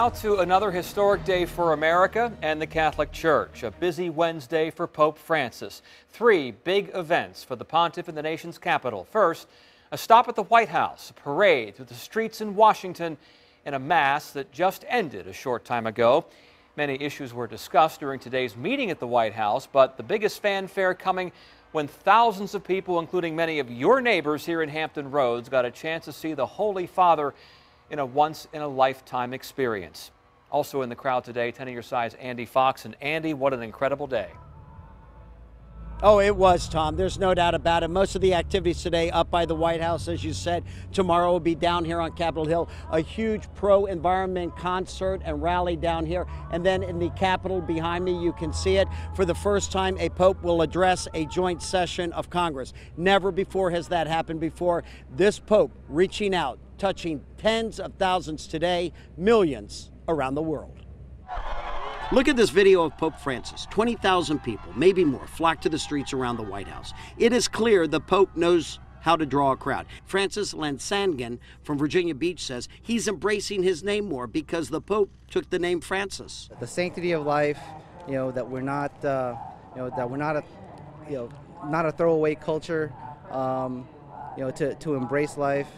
Now to another historic day for America and the Catholic Church. A busy Wednesday for Pope Francis. Three big events for the pontiff in the nation's capital. First, a stop at the White House, a parade through the streets in Washington, and a mass that just ended a short time ago. Many issues were discussed during today's meeting at the White House, but the biggest fanfare coming when thousands of people, including many of your neighbors here in Hampton Roads, got a chance to see the Holy Father in a once-in-a-lifetime experience. Also in the crowd today, 10 on your side's Andy Fox. And Andy, what an incredible day. Oh, it was, Tom. There's no doubt about it. Most of the activities today up by the White House, as you said. Tomorrow will be down here on Capitol Hill, a huge pro-environment concert and rally down here. And then in the Capitol behind me, you can see it. For the first time, a pope will address a joint session of Congress. Never before has that happened before. This pope reaching out, touching tens of thousands today, millions around the world. Look at this video of Pope Francis. 20,000 people, maybe more, flocked to the streets around the White House. It is clear the Pope knows how to draw a crowd. Francis Lansangan from Virginia Beach says he's embracing his name more because the Pope took the name Francis. The sanctity of life, that we're not, not a throwaway culture, to embrace life,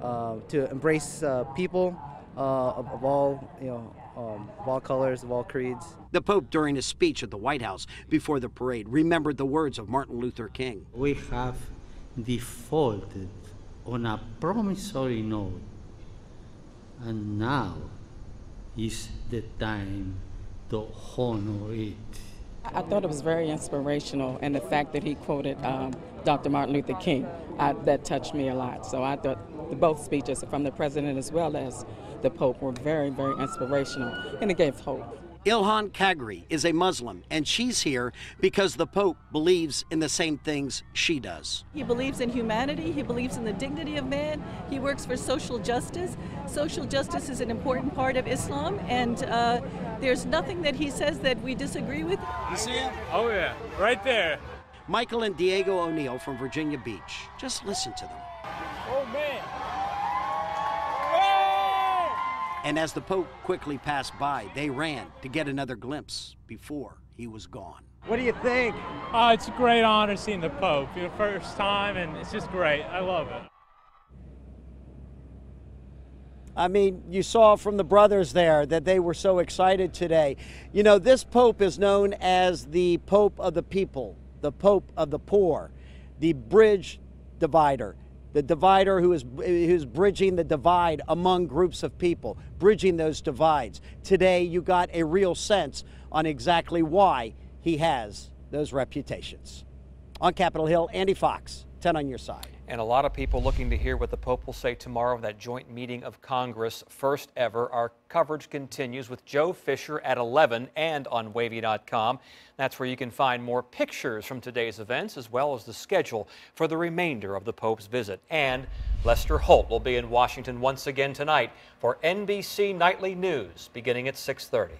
to embrace people of all colors, of all creeds. The Pope, during his speech at the White House before the parade, remembered the words of Martin Luther King. We have defaulted on a promissory note, and now is the time to honor it. I thought it was very inspirational, and the fact that he quoted Dr. Martin Luther King, that touched me a lot. So I thought both speeches from the president as well as the Pope were very, very inspirational, and it gave hope. Ilhan Kagri is a Muslim, and she's here because the Pope believes in the same things she does. He believes in humanity. He believes in the dignity of man. He works for social justice. Social justice is an important part of Islam, and there's nothing that he says that we disagree with. You see him? Oh, yeah, right there. Michael and Diego O'Neill from Virginia Beach. Just listen to them. Oh, man. And as the Pope quickly passed by, they ran to get another glimpse before he was gone. What do you think? It's a great honor seeing the Pope for the first time, and it's just great. I love it. I mean, you saw from the brothers there that they were so excited today. You know, this Pope is known as the Pope of the people, the Pope of the poor, the bridge divider. The divider who's bridging the divide among groups of people, bridging those divides. Today, you got a real sense on exactly why he has those reputations. On Capitol Hill, Andy Fox, 10 on your side. And a lot of people looking to hear what the Pope will say tomorrow at that joint meeting of Congress, first ever. Our coverage continues with Joe Fisher at 11 and on Wavy.com. That's where you can find more pictures from today's events as well as the schedule for the remainder of the Pope's visit. And Lester Holt will be in Washington once again tonight for NBC Nightly News beginning at 6:30.